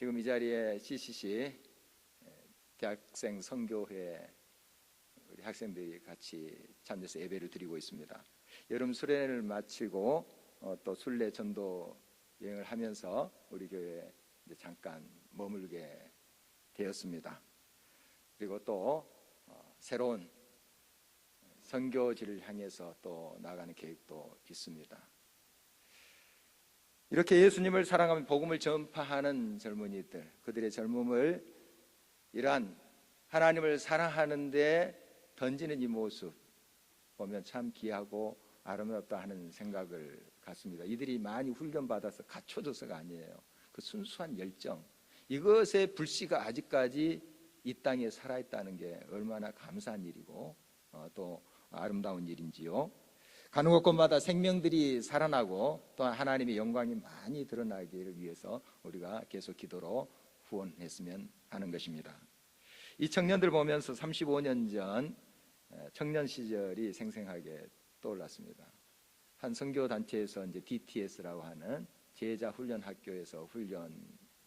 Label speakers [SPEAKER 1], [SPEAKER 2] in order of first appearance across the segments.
[SPEAKER 1] 지금 이 자리에 CCC 대학생 선교회 우리 학생들이 같이 참여해서 예배를 드리고 있습니다. 여름 수련회를 마치고 또 순례 전도 여행을 하면서 우리 교회에 이제 잠깐 머물게 되었습니다. 그리고 또 새로운 선교지를 향해서 또 나가는 계획도 있습니다. 이렇게 예수님을 사랑하며 복음을 전파하는 젊은이들, 그들의 젊음을 이러한 하나님을 사랑하는 데 던지는 이 모습 보면 참 귀하고 아름답다 하는 생각을 갖습니다. 이들이 많이 훈련받아서 갖춰져서가 아니에요. 그 순수한 열정, 이것의 불씨가 아직까지 이 땅에 살아있다는 게 얼마나 감사한 일이고 또 아름다운 일인지요. 가는 곳곳마다 생명들이 살아나고 또한 하나님의 영광이 많이 드러나기를 위해서 우리가 계속 기도로 후원했으면 하는 것입니다. 이 청년들 보면서 35년 전 청년 시절이 생생하게 떠올랐습니다. 한 선교단체에서 이제 DTS라고 하는 제자 훈련 학교에서 훈련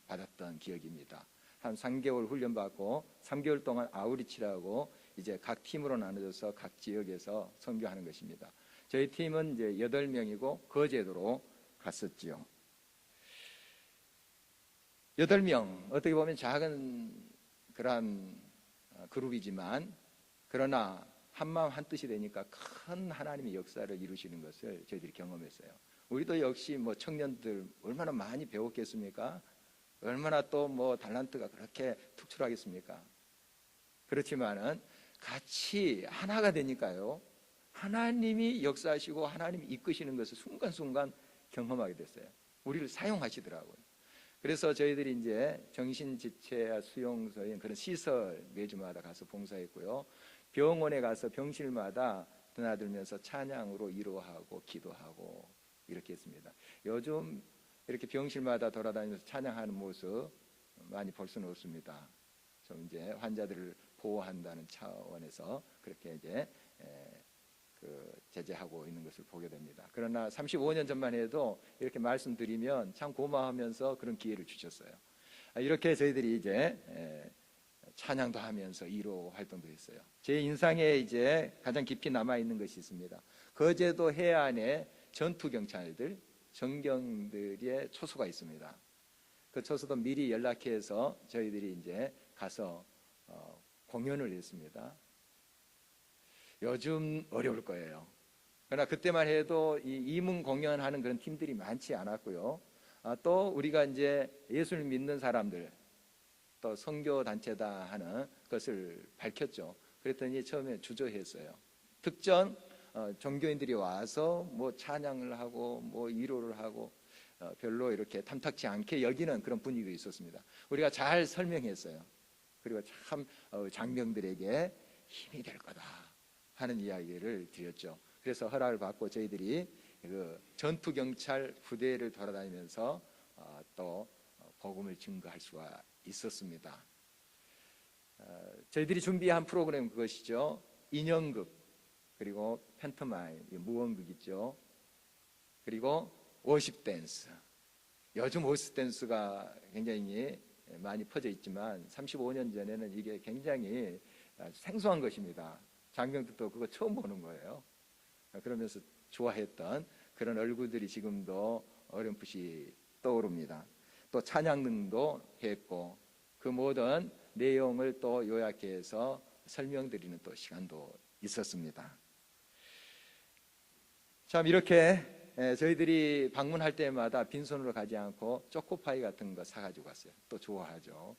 [SPEAKER 1] 받았던 기억입니다. 한 3개월 훈련받고 3개월 동안 아우리치라고 이제 각 팀으로 나눠져서 각 지역에서 선교하는 것입니다. 저희 팀은 이제 8명이고 거제도로 갔었지요. 8명, 어떻게 보면 작은 그러한 그룹이지만 그러나 한마음 한뜻이 되니까 큰 하나님의 역사를 이루시는 것을 저희들이 경험했어요. 우리도 역시 뭐 청년들 얼마나 많이 배웠겠습니까? 얼마나 또 뭐 달란트가 그렇게 특출하겠습니까? 그렇지만은 같이 하나가 되니까요, 하나님이 역사하시고 하나님이 이끄시는 것을 순간순간 경험하게 됐어요. 우리를 사용하시더라고요. 그래서 저희들이 이제 정신지체 수용소인 그런 시설 매주마다 가서 봉사했고요. 병원에 가서 병실마다 드나들면서 찬양으로 위로하고 기도하고 이렇게 했습니다. 요즘 이렇게 병실마다 돌아다니면서 찬양하는 모습 많이 볼 수는 없습니다. 좀 이제 환자들을 보호한다는 차원에서 그렇게 이제 제재하고 있는 것을 보게 됩니다. 그러나 35년 전만 해도 이렇게 말씀드리면 참 고마워하면서 그런 기회를 주셨어요. 이렇게 저희들이 이제 찬양도 하면서 위로 활동도 했어요. 제 인상에 이제 가장 깊이 남아 있는 것이 있습니다. 거제도 해안에 전투 경찰들, 정경들의 초소가 있습니다. 그 초소도 미리 연락해서 저희들이 이제 가서 공연을 했습니다. 요즘 어려울 거예요. 그러나 그때만 해도 이 이문 공연하는 그런 팀들이 많지 않았고요. 또 우리가 이제 예수를 믿는 사람들, 또 선교 단체다 하는 것을 밝혔죠. 그랬더니 처음에 주저했어요. 특정 종교인들이 와서 뭐 찬양을 하고 뭐 위로를 하고 별로 이렇게 탐탁지 않게 여기는 그런 분위기가 있었습니다. 우리가 잘 설명했어요. 그리고 참 장병들에게 힘이 될 거다 하는 이야기를 드렸죠. 그래서 허락을 받고 저희들이 그 전투경찰 부대를 돌아다니면서 또 복음을 증거할 수가 있었습니다. 저희들이 준비한 프로그램 그것이죠. 인형극, 그리고 팬터마임, 무언극 있죠. 그리고 워십 댄스. 요즘 워십 댄스가 굉장히 많이 퍼져 있지만 35년 전에는 이게 굉장히 생소한 것입니다. 장병들도 그거 처음 보는 거예요. 그러면서 좋아했던 그런 얼굴들이 지금도 어렴풋이 떠오릅니다. 또 찬양등도 했고 그 모든 내용을 또 요약해서 설명드리는 또 시간도 있었습니다. 참 이렇게 저희들이 방문할 때마다 빈손으로 가지 않고 초코파이 같은 거 사가지고 갔어요. 또 좋아하죠.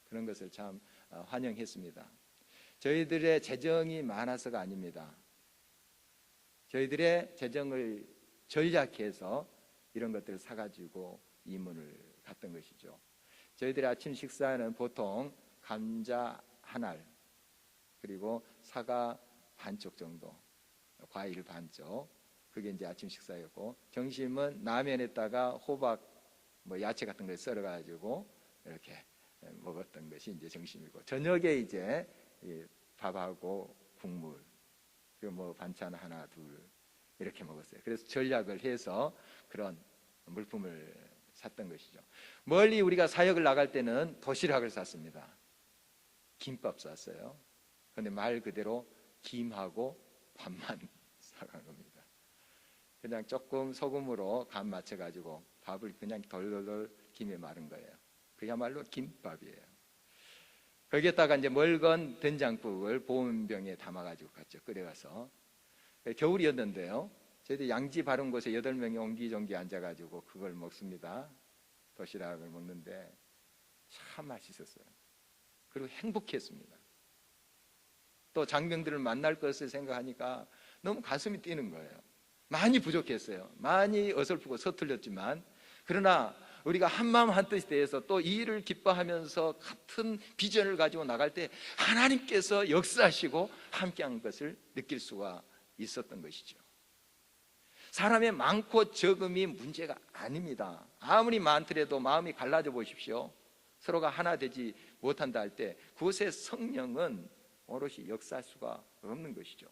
[SPEAKER 1] 그런 것을 참 환영했습니다. 저희들의 재정이 많아서가 아닙니다. 저희들의 재정을 절약해서 이런 것들을 사가지고 이문을 갔던 것이죠. 저희들의 아침 식사는 보통 감자 한 알, 그리고 사과 반쪽 정도, 과일 반쪽, 그게 이제 아침 식사였고, 점심은 라면에다가 호박, 뭐 야채 같은 걸 썰어가지고 이렇게 먹었던 것이 이제 점심이고, 저녁에 이제 밥하고 국물, 그리고 뭐 반찬 하나, 둘 이렇게 먹었어요. 그래서 전략을 해서 그런 물품을 샀던 것이죠. 멀리 우리가 사역을 나갈 때는 도시락을 샀습니다. 김밥 샀어요. 그런데 말 그대로 김하고 밥만 사간 겁니다. 그냥 조금 소금으로 간 맞춰가지고 밥을 그냥 덜덜덜 김에 마른 거예요. 그야말로 김밥이에요. 거기에다가 이제 멀건 된장국을 보온병에 담아가지고 갔죠. 끓여가서. 겨울이었는데요. 저희들 양지 바른 곳에 8명이 옹기종기 앉아가지고 그걸 먹습니다. 도시락을 먹는데 참 맛있었어요. 그리고 행복했습니다. 또 장병들을 만날 것을 생각하니까 너무 가슴이 뛰는 거예요. 많이 부족했어요. 많이 어설프고 서툴렸지만, 그러나 우리가 한마음 한뜻이 되어서 또 이 일을 기뻐하면서 같은 비전을 가지고 나갈 때 하나님께서 역사하시고 함께한 것을 느낄 수가 있었던 것이죠. 사람의 많고 적음이 문제가 아닙니다. 아무리 많더라도 마음이 갈라져 보십시오. 서로가 하나 되지 못한다 할 때 그곳에 성령은 오롯이 역사할 수가 없는 것이죠.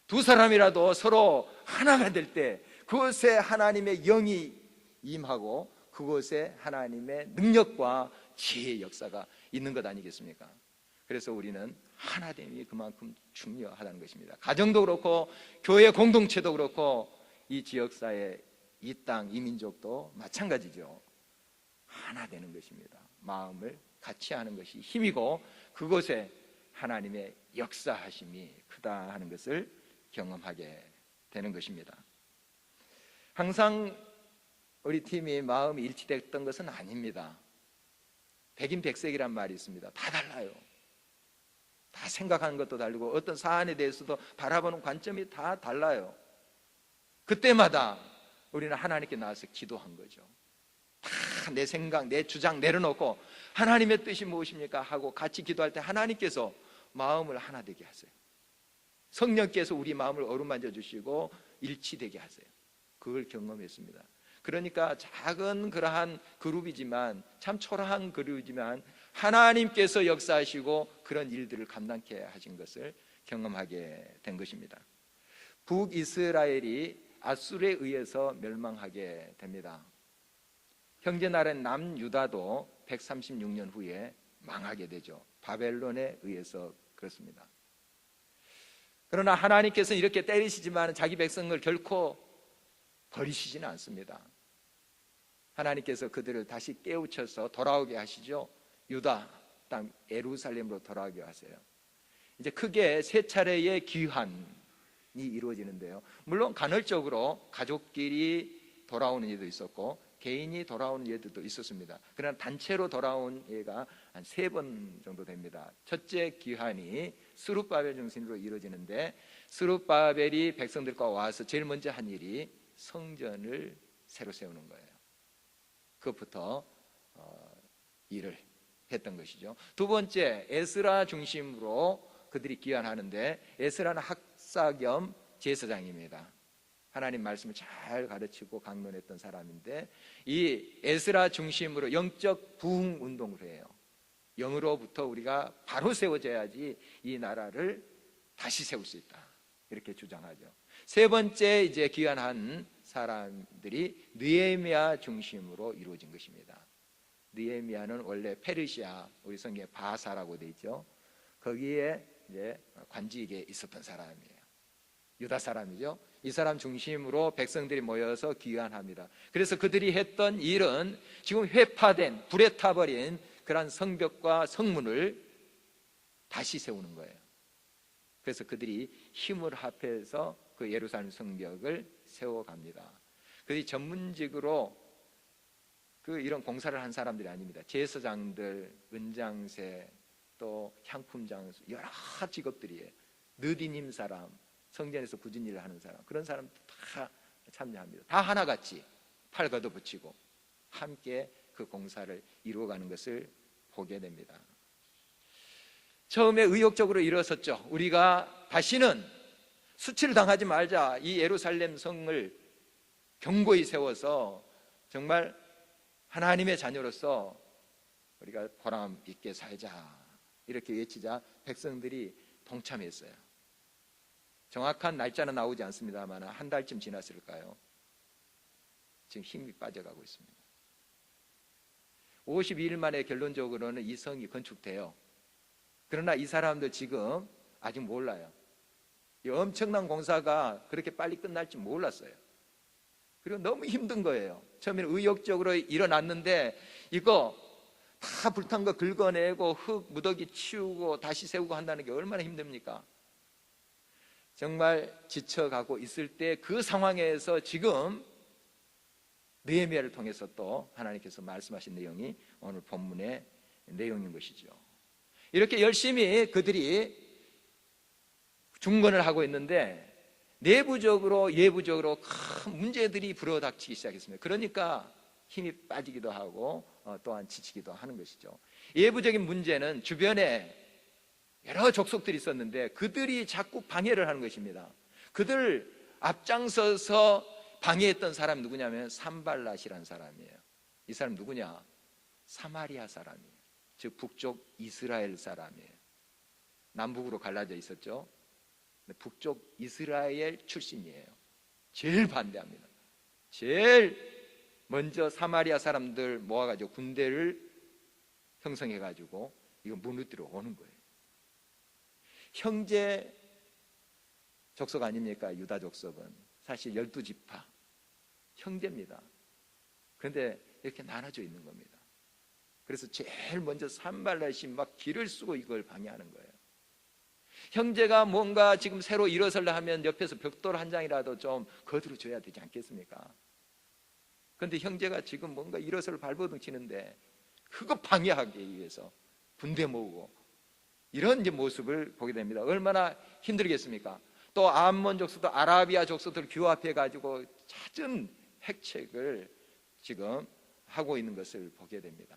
[SPEAKER 1] 두 사람이라도 서로 하나가 될 때 그곳에 하나님의 영이 임하고 그곳에 하나님의 능력과 지혜의 역사가 있는 것 아니겠습니까? 그래서 우리는 하나됨이 그만큼 중요하다는 것입니다. 가정도 그렇고 교회 공동체도 그렇고 이 지역사회, 이 땅, 이 민족도 마찬가지죠. 하나 되는 것입니다. 마음을 같이 하는 것이 힘이고 그곳에 하나님의 역사하심이 크다 하는 것을 경험하게 되는 것입니다. 항상 우리 팀이 마음이 일치됐던 것은 아닙니다. 백인백색이란 말이 있습니다. 다 달라요. 다 생각하는 것도 다르고 어떤 사안에 대해서도 바라보는 관점이 다 달라요. 그때마다 우리는 하나님께 나와서 기도한 거죠. 다 내 생각, 내 주장 내려놓고 하나님의 뜻이 무엇입니까? 하고 같이 기도할 때 하나님께서 마음을 하나 되게 하세요. 성령께서 우리 마음을 어루만져 주시고 일치되게 하세요. 그걸 경험했습니다. 그러니까 작은 그러한 그룹이지만, 참 초라한 그룹이지만 하나님께서 역사하시고 그런 일들을 감당케 하신 것을 경험하게 된 것입니다. 북이스라엘이 아수르에 의해서 멸망하게 됩니다. 형제나라인 남유다도 136년 후에 망하게 되죠. 바벨론에 의해서 그렇습니다. 그러나 하나님께서는 이렇게 때리시지만 자기 백성을 결코 버리시지는 않습니다. 하나님께서 그들을 다시 깨우쳐서 돌아오게 하시죠. 유다 땅 예루살렘으로 돌아오게 하세요. 이제 크게 세 차례의 귀환이 이루어지는데요. 물론 간헐적으로 가족끼리 돌아오는 예도 있었고 개인이 돌아오는 예들도 있었습니다. 그러나 단체로 돌아온 예가 한 3번 정도 됩니다. 첫째 귀환이 스룹바벨 중심으로 이루어지는데, 스룹바벨이 백성들과 와서 제일 먼저 한 일이 성전을 새로 세우는 거예요. 그것부터 일을 했던 것이죠. 두 번째, 에스라 중심으로 그들이 귀환하는데, 에스라는 학사 겸 제사장입니다. 하나님 말씀을 잘 가르치고 강론했던 사람인데, 이 에스라 중심으로 영적 부흥 운동을 해요. 영으로부터 우리가 바로 세워져야지 이 나라를 다시 세울 수 있다, 이렇게 주장하죠. 세 번째 이제 귀환한 사람들이 느헤미야 중심으로 이루어진 것입니다. 느헤미야는 원래 페르시아, 우리 성경에 바사라고 되어 있죠. 거기에 이제 관직에 있었던 사람이에요. 유다 사람이죠. 이 사람 중심으로 백성들이 모여서 귀환합니다. 그래서 그들이 했던 일은 지금 회파된, 불에 타버린 그러한 성벽과 성문을 다시 세우는 거예요. 그래서 그들이 힘을 합해서 그 예루살렘 성벽을 세워갑니다. 그들이 전문직으로 이런 공사를 한 사람들이 아닙니다. 제사장들, 은장세, 또 향품장수, 여러 직업들이에요. 느디님 사람, 성전에서 굳은 일을 하는 사람, 그런 사람들 다 참여합니다. 다 하나같이 팔 걷어붙이고 함께 그 공사를 이루어가는 것을 보게 됩니다. 처음에 의욕적으로 일어섰죠. 우리가 다시는 수치를 당하지 말자. 이 예루살렘 성을 견고히 세워서 정말 하나님의 자녀로서 우리가 보람 있게 살자, 이렇게 외치자 백성들이 동참했어요. 정확한 날짜는 나오지 않습니다만 한 달쯤 지났을까요? 지금 힘이 빠져가고 있습니다. 52일 만에 결론적으로는 이 성이 건축돼요. 그러나 이 사람들 지금 아직 몰라요. 이 엄청난 공사가 그렇게 빨리 끝날지 몰랐어요. 그리고 너무 힘든 거예요. 처음에는 의욕적으로 일어났는데 이거 다 불탄 거 긁어내고 흙 무더기 치우고 다시 세우고 한다는 게 얼마나 힘듭니까? 정말 지쳐가고 있을 때 그 상황에서 지금 느헤미야를 통해서 또 하나님께서 말씀하신 내용이 오늘 본문의 내용인 것이죠. 이렇게 열심히 그들이 중건을 하고 있는데 내부적으로 예부적으로 큰 문제들이 불어닥치기 시작했습니다. 그러니까 힘이 빠지기도 하고 또한 지치기도 하는 것이죠. 예부적인 문제는 주변에 여러 족속들이 있었는데 그들이 자꾸 방해를 하는 것입니다. 그들 앞장서서 방해했던 사람이 누구냐면 산발랏이라는 사람이에요. 이 사람 누구냐? 사마리아 사람이에요. 즉 북쪽 이스라엘 사람이에요. 남북으로 갈라져 있었죠. 북쪽 이스라엘 출신이에요. 제일 반대합니다. 제일 먼저 사마리아 사람들 모아가지고 군대를 형성해가지고 이거 무너뜨려 오는 거예요. 형제 족속 아닙니까? 유다 족속은 사실 12지파 형제입니다. 그런데 이렇게 나눠져 있는 겁니다. 그래서 제일 먼저 산발랏이 막 길을 쓰고 이걸 방해하는 거예요. 형제가 뭔가 지금 새로 일어설려 하면 옆에서 벽돌 한 장이라도 좀 거들어 줘야 되지 않겠습니까? 그런데 형제가 지금 뭔가 일어설 발버둥 치는데 그거 방해하기 위해서 군대 모으고 이런 이제 모습을 보게 됩니다. 얼마나 힘들겠습니까? 또 암몬 족속도 아라비아 족속들 규합해 가지고 잦은 핵책을 지금 하고 있는 것을 보게 됩니다.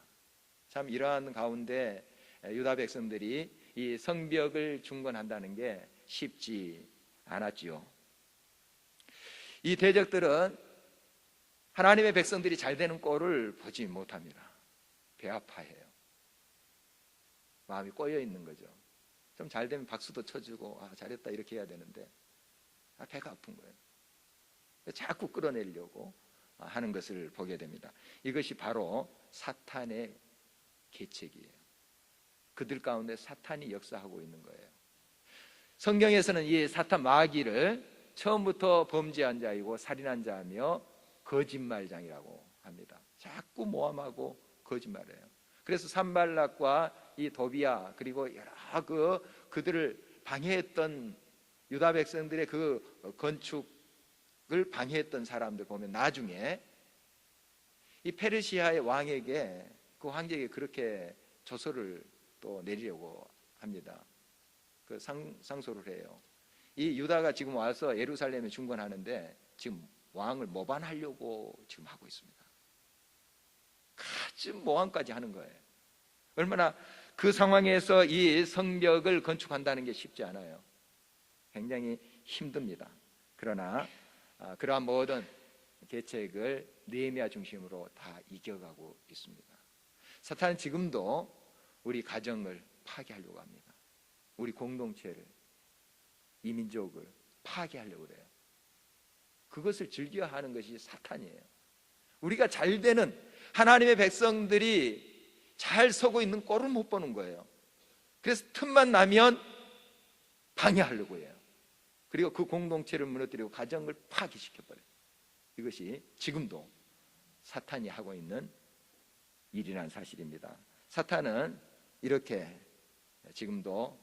[SPEAKER 1] 참 이러한 가운데 유다 백성들이 이 성벽을 중건한다는 게 쉽지 않았지요. 이 대적들은 하나님의 백성들이 잘 되는 꼴을 보지 못합니다. 배 아파해요. 마음이 꼬여 있는 거죠. 좀 잘 되면 박수도 쳐주고 잘했다 이렇게 해야 되는데 배가 아픈 거예요. 자꾸 끌어내려고 하는 것을 보게 됩니다. 이것이 바로 사탄의 계책이에요. 그들 가운데 사탄이 역사하고 있는 거예요. 성경에서는 이 사탄 마귀를 처음부터 범죄한 자이고 살인한 자며 거짓말장이라고 합니다. 자꾸 모함하고 거짓말해요. 그래서 산발락과 이 도비야 그리고 여러 그들을 방해했던 유다 백성들의 그 건축을 방해했던 사람들 보면 나중에 이 페르시아의 왕에게 그 황제에게 그렇게 조서를 또 내리려고 합니다. 그 상소를 해요. 이 유다가 지금 와서 예루살렘에 중건하는데 지금 왕을 모반하려고 지금 하고 있습니다. 같이 모함까지 하는 거예요. 얼마나 그 상황에서 이 성벽을 건축한다는 게 쉽지 않아요. 굉장히 힘듭니다. 그러나 그러한 모든 계책을 느헤미야 중심으로 다 이겨가고 있습니다. 사탄은 지금도 우리 가정을 파괴하려고 합니다. 우리 공동체를, 이 민족을 파괴하려고 그래요. 그것을 즐겨하는 것이 사탄이에요. 우리가 잘 되는 하나님의 백성들이 잘 서고 있는 꼴을 못 보는 거예요. 그래서 틈만 나면 방해하려고 해요. 그리고 그 공동체를 무너뜨리고 가정을 파괴시켜버려요. 이것이 지금도 사탄이 하고 있는 일이라는 사실입니다. 사탄은 이렇게 지금도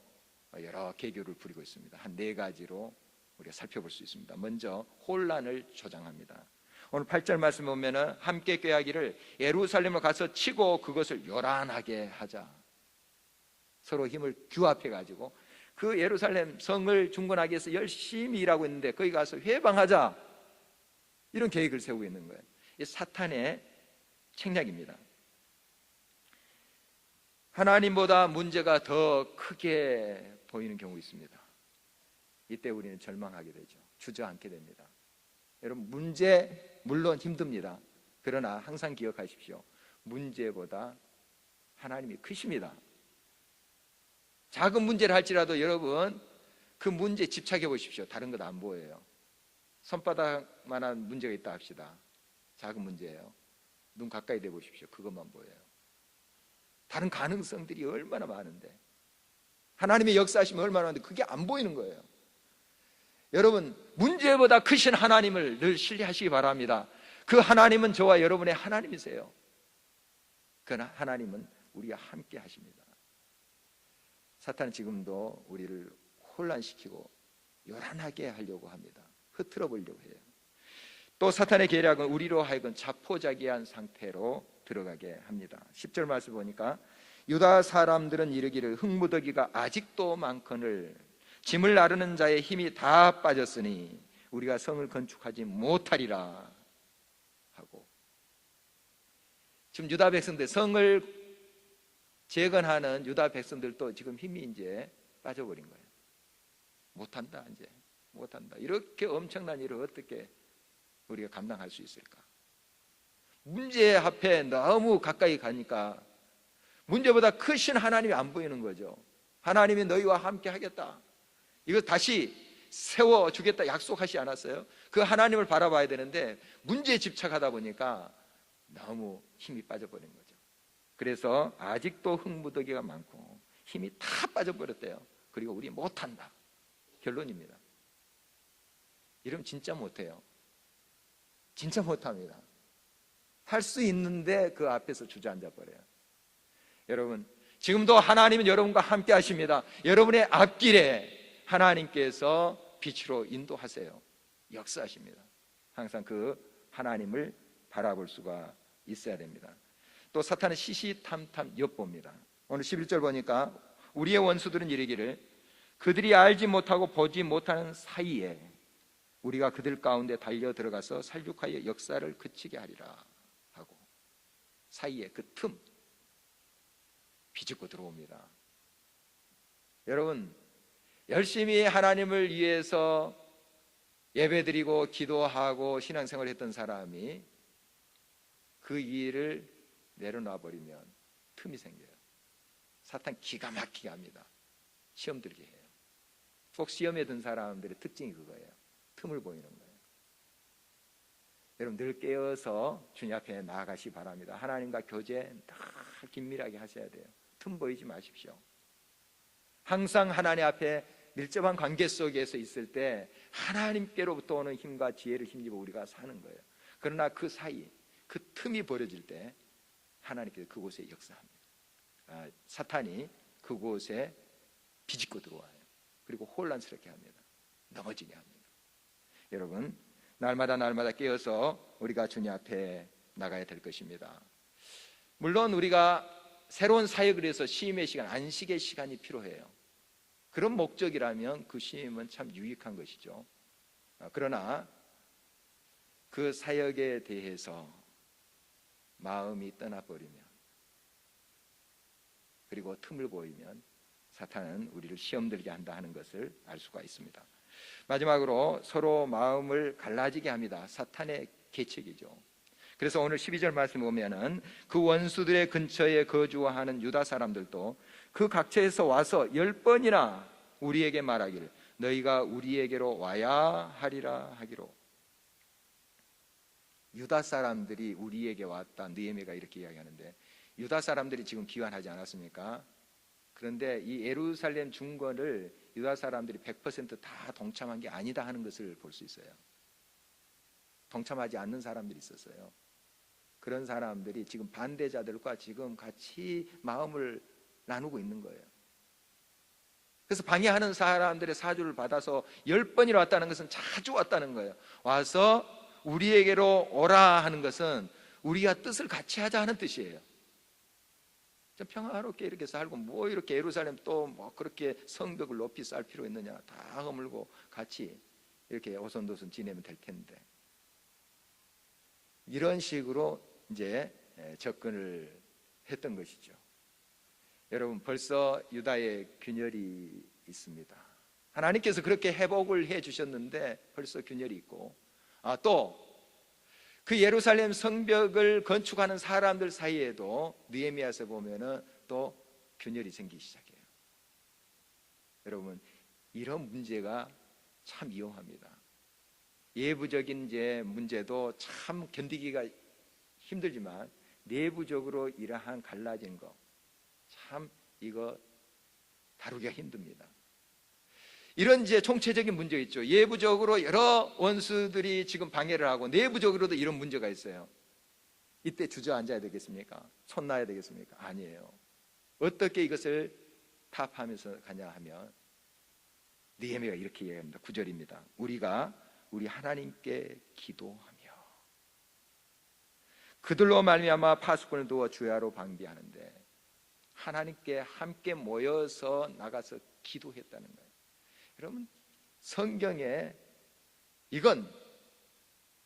[SPEAKER 1] 여러 계교를 부리고 있습니다. 한 4가지로 우리가 살펴볼 수 있습니다. 먼저 혼란을 조장합니다. 오늘 8절 말씀 보면은 함께 꾀하기를 예루살렘을 가서 치고 그것을 요란하게 하자. 서로 힘을 규합해 가지고 그 예루살렘 성을 중건하기 위해서 열심히 일하고 있는데 거기 가서 회방하자. 이런 계획을 세우고 있는 거예요. 이 사탄의 책략입니다. 하나님보다 문제가 더 크게 보이는 경우 있습니다. 이때 우리는 절망하게 되죠. 주저앉게 됩니다. 여러분, 문제 물론 힘듭니다. 그러나 항상 기억하십시오. 문제보다 하나님이 크십니다. 작은 문제를 할지라도 여러분 그 문제에 집착해 보십시오. 다른 것 안 보여요. 손바닥만한 문제가 있다 합시다. 작은 문제예요. 눈 가까이 대 보십시오. 그것만 보여요. 다른 가능성들이 얼마나 많은데, 하나님의 역사하심이 얼마나 많은데 그게 안 보이는 거예요. 여러분, 문제보다 크신 하나님을 늘 신뢰하시기 바랍니다. 그 하나님은 저와 여러분의 하나님이세요. 그 하나님은 우리와 함께 하십니다. 사탄은 지금도 우리를 혼란시키고 요란하게 하려고 합니다. 흐트러 보려고 해요. 또 사탄의 계략은 우리로 하여금 자포자기한 상태로 들어가게 합니다. 10절 말씀 보니까 유다 사람들은 이르기를 흙무더기가 아직도 많거늘 짐을 나르는 자의 힘이 다 빠졌으니 우리가 성을 건축하지 못하리라 하고, 지금 유다 백성들, 성을 재건하는 유다 백성들도 지금 힘이 이제 빠져버린 거예요. 못한다, 이제 못한다. 이렇게 엄청난 일을 어떻게 우리가 감당할 수 있을까? 문제 앞에 너무 가까이 가니까 문제보다 크신 하나님이 안 보이는 거죠. 하나님이 너희와 함께 하겠다, 이거 다시 세워주겠다 약속하지 않았어요? 그 하나님을 바라봐야 되는데 문제에 집착하다 보니까 너무 힘이 빠져버린 거죠. 그래서 아직도 흙무더기가 많고 힘이 다 빠져버렸대요. 그리고 우리 못한다, 결론입니다. 이러면 진짜 못해요. 진짜 못합니다. 할 수 있는데 그 앞에서 주저앉아 버려요. 여러분, 지금도 하나님은 여러분과 함께 하십니다. 여러분의 앞길에 하나님께서 빛으로 인도하세요. 역사하십니다. 항상 그 하나님을 바라볼 수가 있어야 됩니다. 또 사탄은 시시탐탐 엿봅니다. 오늘 11절 보니까 우리의 원수들은 이르기를 그들이 알지 못하고 보지 못하는 사이에 우리가 그들 가운데 달려 들어가서 살육하여 역사를 그치게 하리라 하고, 사이에 그 틈 비집고 들어옵니다. 여러분, 열심히 하나님을 위해서 예배드리고 기도하고 신앙생활을 했던 사람이 그 일을 내려놔 버리면 틈이 생겨요. 사탄 기가 막히게 합니다. 시험 들게 해요. 꼭 시험에 든 사람들의 특징이 그거예요. 틈을 보이는 거예요. 여러분, 늘 깨어서 주님 앞에 나아가시 바랍니다. 하나님과 교제 늘 긴밀하게 하셔야 돼요. 틈 보이지 마십시오. 항상 하나님 앞에 밀접한 관계 속에서 있을 때 하나님께로부터 오는 힘과 지혜를 힘입어 우리가 사는 거예요. 그러나 그 사이, 그 틈이 벌어질 때 하나님께서 그곳에 역사합니다. 사탄이 그곳에 비집고 들어와요. 그리고 혼란스럽게 합니다. 넘어지게 합니다. 여러분, 날마다 깨어서 우리가 주님 앞에 나가야 될 것입니다. 물론 우리가 새로운 사역을 해서 쉼의 시간, 안식의 시간이 필요해요. 그런 목적이라면 그 쉼은 참 유익한 것이죠. 그러나 그 사역에 대해서 마음이 떠나버리면, 그리고 틈을 보이면 사탄은 우리를 시험 들게 한다 하는 것을 알 수가 있습니다. 마지막으로 서로 마음을 갈라지게 합니다. 사탄의 계책이죠. 그래서 오늘 12절 말씀 보면은 그 원수들의 근처에 거주하는 유다 사람들도 그 각처에서 와서 10번이나 우리에게 말하기를 너희가 우리에게로 와야 하리라 하기로. 유다 사람들이 우리에게 왔다, 느헤미야가 이렇게 이야기하는데, 유다 사람들이 지금 귀환하지 않았습니까? 그런데 이 예루살렘 중건을 유다 사람들이 100%다 동참한 게 아니다 하는 것을 볼 수 있어요. 동참하지 않는 사람들이 있었어요. 그런 사람들이 지금 반대자들과 지금 같이 마음을 나누고 있는 거예요. 그래서 방해하는 사람들의 사주를 받아서 10번이나 왔다는 것은 자주 왔다는 거예요. 와서 우리에게로 오라 하는 것은 우리가 뜻을 같이 하자 하는 뜻이에요. 평화롭게 이렇게 살고 뭐 이렇게 예루살렘 또 뭐 그렇게 성벽을 높이 쌓을 필요 있느냐, 다 허물고 같이 이렇게 오손도손 지내면 될 텐데, 이런 식으로 이제 접근을 했던 것이죠. 여러분, 벌써 유다의 균열이 있습니다. 하나님께서 그렇게 회복을 해 주셨는데 벌써 균열이 있고, 또 그 예루살렘 성벽을 건축하는 사람들 사이에도 느헤미야서 보면은 또 균열이 생기기 시작해요. 여러분, 이런 문제가 참 위험합니다. 외부적인 이제 문제도 참 견디기가 힘들지만 내부적으로 이러한 갈라진 거 참 이거 다루기가 힘듭니다. 이런 이제 총체적인 문제 있죠. 외부적으로 여러 원수들이 지금 방해를 하고 내부적으로도 이런 문제가 있어요. 이때 주저앉아야 되겠습니까? 손 놔야 되겠습니까? 아니에요. 어떻게 이것을 타파하면서 가냐 하면 느헤미야가 이렇게 이야기합니다. 9절입니다. 우리가 우리 하나님께 기도하며 그들로 말미암아 파수꾼을 두어 주야로 방비하는데 하나님께 함께 모여서 나가서 기도했다는 거예요. 여러분, 성경에 이건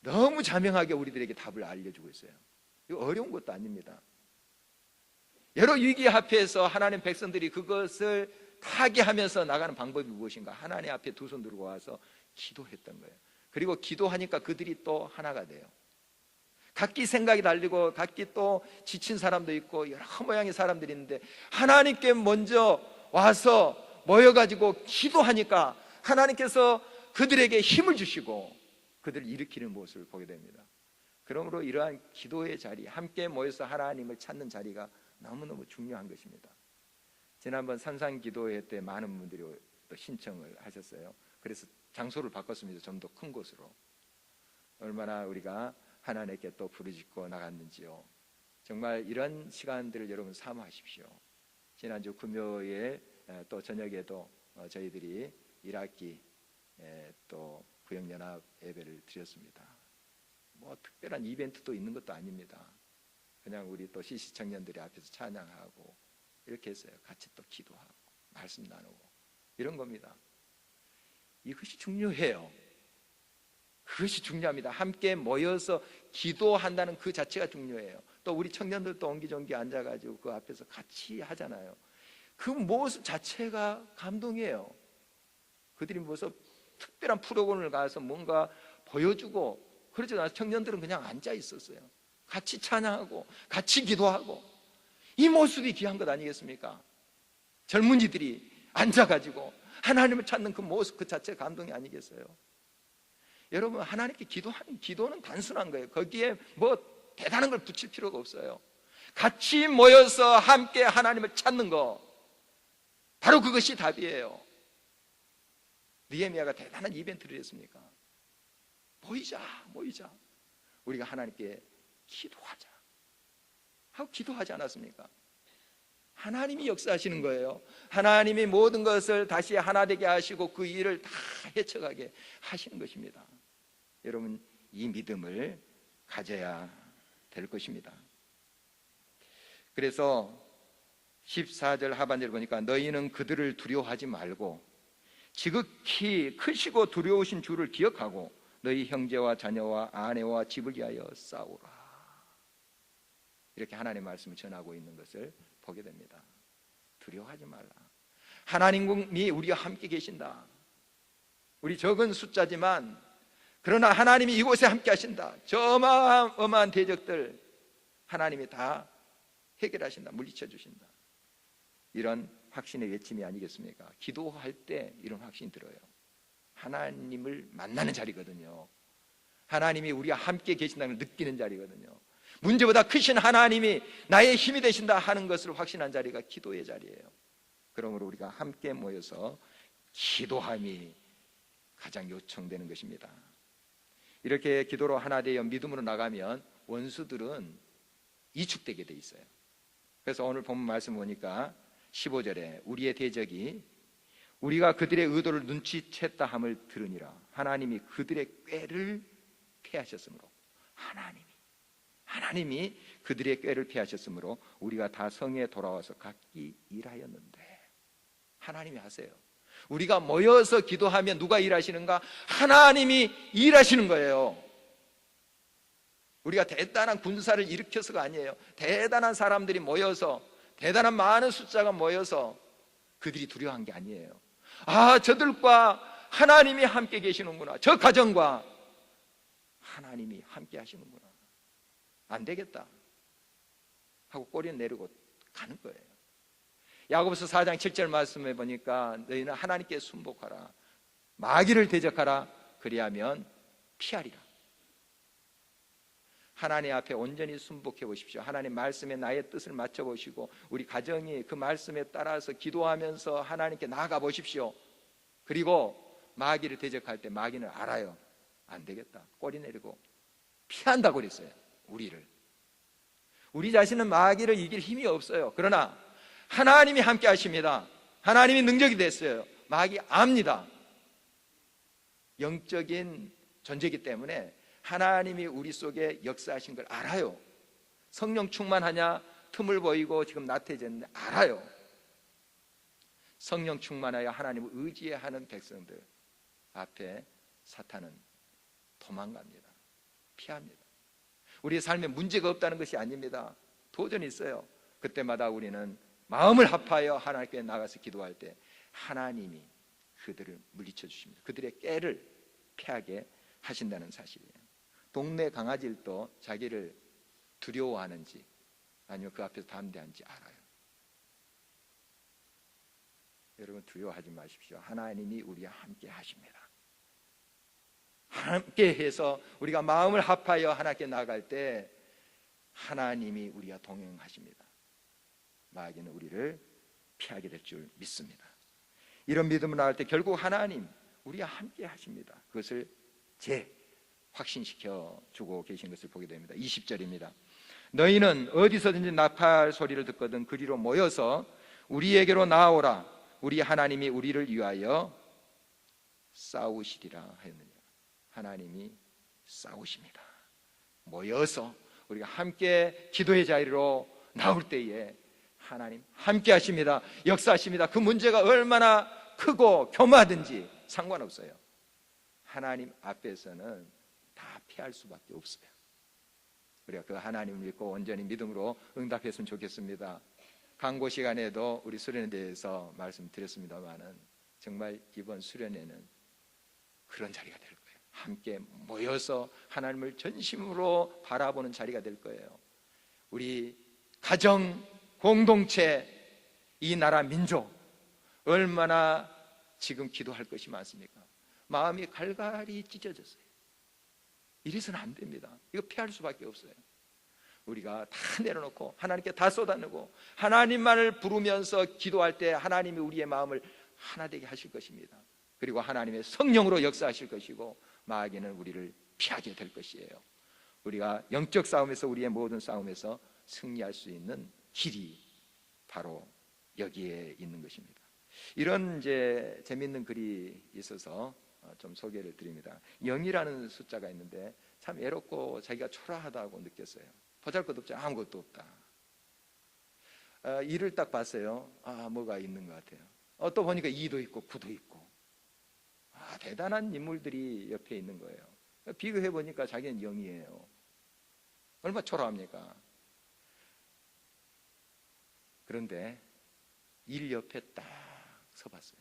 [SPEAKER 1] 너무 자명하게 우리들에게 답을 알려주고 있어요. 이거 어려운 것도 아닙니다. 여러 위기 앞에서 하나님 백성들이 그것을 타개하면서 나가는 방법이 무엇인가? 하나님 앞에 두 손 들고 와서 기도했던 거예요. 그리고 기도하니까 그들이 또 하나가 돼요. 각기 생각이 달리고 각기 또 지친 사람도 있고 여러 모양의 사람들이 있는데 하나님께 먼저 와서 모여가지고 기도하니까 하나님께서 그들에게 힘을 주시고 그들을 일으키는 모습을 보게 됩니다. 그러므로 이러한 기도의 자리, 함께 모여서 하나님을 찾는 자리가 너무너무 중요한 것입니다. 지난번 산상기도회 때 많은 분들이 또 신청을 하셨어요. 그래서 장소를 바꿨습니다. 좀 더 큰 곳으로. 얼마나 우리가 하나님께 또 부르짖고 나갔는지요. 정말 이런 시간들을 여러분 사모하십시오. 지난주 금요일 또 저녁에도 저희들이 1학기 또 구역연합 예배를 드렸습니다. 뭐 특별한 이벤트도 있는 것도 아닙니다. 그냥 우리 또 CC 청년들이 앞에서 찬양하고 이렇게 했어요. 같이 또 기도하고 말씀 나누고 이런 겁니다. 이것이 중요해요. 그것이 중요합니다. 함께 모여서 기도한다는 그 자체가 중요해요. 또 우리 청년들도 옹기종기 앉아가지고 그 앞에서 같이 하잖아요. 그 모습 자체가 감동이에요. 그들이 무슨 특별한 프로그램을 가서 뭔가 보여주고 그러지 않아서 청년들은 그냥 앉아 있었어요. 같이 찬양하고 같이 기도하고 이 모습이 귀한 것 아니겠습니까? 젊은이들이 앉아가지고 하나님을 찾는 그 모습 그 자체가 감동이 아니겠어요? 여러분, 하나님께 기도하는 기도는 단순한 거예요. 거기에 뭐 대단한 걸 붙일 필요가 없어요. 같이 모여서 함께 하나님을 찾는 거, 바로 그것이 답이에요. 느헤미야가 대단한 이벤트를 했습니까? 모이자 우리가 하나님께 기도하자 하고 기도하지 않았습니까? 하나님이 역사하시는 거예요. 하나님이 모든 것을 다시 하나 되게 하시고 그 일을 다 헤쳐가게 하시는 것입니다. 여러분, 이 믿음을 가져야 될 것입니다. 그래서 14절 하반절을 보니까 너희는 그들을 두려워하지 말고 지극히 크시고 두려우신 주를 기억하고 너희 형제와 자녀와 아내와 집을 위하여 싸우라. 이렇게 하나님의 말씀을 전하고 있는 것을 보게 됩니다. 두려워하지 말라. 하나님이 우리와 함께 계신다. 우리 적은 숫자지만 그러나 하나님이 이곳에 함께 하신다. 저 어마어마한 대적들 하나님이 다 해결하신다. 물리쳐 주신다. 이런 확신의 외침이 아니겠습니까? 기도할 때 이런 확신이 들어요. 하나님을 만나는 자리거든요. 하나님이 우리와 함께 계신다는 걸 느끼는 자리거든요. 문제보다 크신 하나님이 나의 힘이 되신다 하는 것을 확신한 자리가 기도의 자리예요. 그러므로 우리가 함께 모여서 기도함이 가장 요청되는 것입니다. 이렇게 기도로 하나 되어 믿음으로 나가면 원수들은 이축되게 돼 있어요. 그래서 오늘 본문 말씀 보니까 15절에 우리의 대적이 우리가 그들의 의도를 눈치챘다 함을 들으니라. 하나님이 그들의 꾀를 패하셨으므로 하나님이 그들의 꾀를 패하셨으므로 우리가 다 성에 돌아와서 각기 일하였는데 하나님이 하세요. 우리가 모여서 기도하면 누가 일하시는가? 하나님이 일하시는 거예요. 우리가 대단한 군사를 일으켜서가 아니에요. 대단한 사람들이 모여서 대단한 많은 숫자가 모여서 그들이 두려워한 게 아니에요. 아, 저들과 하나님이 함께 계시는구나. 저 가정과 하나님이 함께 하시는구나. 안 되겠다 하고 꼬리를 내리고 가는 거예요. 야고보서 4장 7절 말씀에 보니까 너희는 하나님께 순복하라. 마귀를 대적하라. 그리하면 피하리라. 하나님 앞에 온전히 순복해 보십시오. 하나님 말씀에 나의 뜻을 맞춰 보시고 우리 가정이 그 말씀에 따라서 기도하면서 하나님께 나아가 보십시오. 그리고 마귀를 대적할 때 마귀는 알아요. 안 되겠다. 꼬리 내리고 피한다고 그랬어요. 우리 자신은 마귀를 이길 힘이 없어요. 그러나 하나님이 함께 하십니다. 하나님이 능력이 됐어요. 마귀 압니다. 영적인 존재이기 때문에 하나님이 우리 속에 역사하신 걸 알아요. 성령 충만하냐? 틈을 보이고 지금 나태해졌는데 알아요. 성령 충만하여 하나님을 의지하는 백성들 앞에 사탄은 도망갑니다. 피합니다. 우리의 삶에 문제가 없다는 것이 아닙니다. 도전이 있어요. 그때마다 우리는 마음을 합하여 하나님께 나가서 기도할 때 하나님이 그들을 물리쳐 주십니다. 그들의 깨를 피하게 하신다는 사실이에요. 동네 강아지들도 자기를 두려워하는지 아니면 그 앞에서 담대한지 알아요. 여러분 두려워하지 마십시오. 하나님이 우리와 함께 하십니다. 함께 해서 우리가 마음을 합하여 하나님께 나갈 때 하나님이 우리와 동행하십니다. 마귀는 우리를 피하게 될 줄 믿습니다. 이런 믿음을 나갈 때 결국 하나님 우리와 함께 하십니다. 그것을 확신시켜 주고 계신 것을 보게 됩니다. 20절입니다. 너희는 어디서든지 나팔 소리를 듣거든 그리로 모여서 우리에게로 나오라. 우리 하나님이 우리를 위하여 싸우시리라 하였느니라. 하나님이 싸우십니다. 모여서 우리가 함께 기도의 자리로 나올 때에 하나님 함께 하십니다. 역사하십니다. 그 문제가 얼마나 크고 교마하든지 상관없어요. 하나님 앞에서는 다 피할 수밖에 없어요. 우리가 그 하나님을 믿고 온전히 믿음으로 응답했으면 좋겠습니다. 강고 시간에도 우리 수련에 대해서 말씀드렸습니다만은 정말 이번 수련회는 그런 자리가 될 거예요. 함께 모여서 하나님을 전심으로 바라보는 자리가 될 거예요. 우리 가정, 공동체, 이 나라 민족 얼마나 지금 기도할 것이 많습니까? 마음이 갈갈이 찢어졌어요. 이래서는 안 됩니다. 이거 피할 수밖에 없어요. 우리가 다 내려놓고 하나님께 다 쏟아내고 하나님만을 부르면서 기도할 때 하나님이 우리의 마음을 하나 되게 하실 것입니다. 그리고 하나님의 성령으로 역사하실 것이고 마귀는 우리를 피하게 될 것이에요. 우리가 영적 싸움에서 우리의 모든 싸움에서 승리할 수 있는 길이 바로 여기에 있는 것입니다. 이런 이제 재미있는 글이 있어서 좀 소개를 드립니다. 0이라는 숫자가 있는데 참 외롭고 자기가 초라하다고 느꼈어요. 보잘것없지 아무것도 없다. 2를 딱 봤어요. 뭐가 있는 것 같아요. 또 보니까 2도 있고 9도 있고 대단한 인물들이 옆에 있는 거예요. 비교해 보니까 자기는 0이에요. 얼마나 초라합니까? 그런데 1 옆에 딱 서봤어요.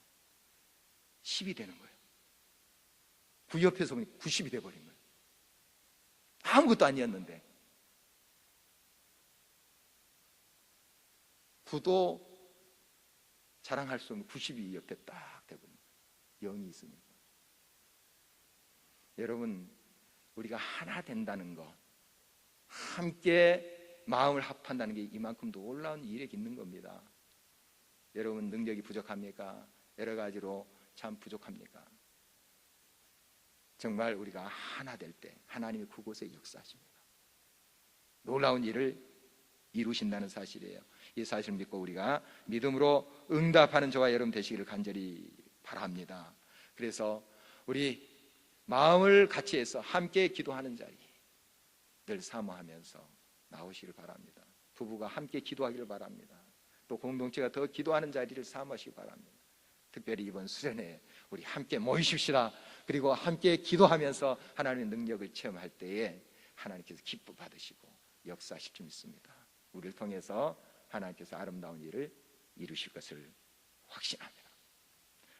[SPEAKER 1] 10이 되는 거예요. 9 옆에서 보니 90이 돼버린 거예요. 아무것도 아니었는데 9도 자랑할 수 없는 90이 옆에 딱 돼버린 거예요. 0이 있으니까. 여러분 우리가 하나 된다는 것, 함께 마음을 합한다는 게 이만큼 놀라운 일이 있는 겁니다. 여러분 능력이 부족합니까? 여러 가지로 참 부족합니까? 정말 우리가 하나 될 때 하나님이 그곳에 역사하십니다. 놀라운 일을 이루신다는 사실이에요. 이 사실을 믿고 우리가 믿음으로 응답하는 저와 여러분 되시기를 간절히 바랍니다. 그래서 우리 마음을 같이 해서 함께 기도하는 자리 늘 사모하면서 나오시길 바랍니다. 부부가 함께 기도하기를 바랍니다. 또 공동체가 더 기도하는 자리를 사모하시기 바랍니다. 특별히 이번 수련회에 우리 함께 모이십시다. 그리고 함께 기도하면서 하나님의 능력을 체험할 때에 하나님께서 기쁨 받으시고 역사하실 줄 믿습니다. 우리를 통해서 하나님께서 아름다운 일을 이루실 것을 확신합니다.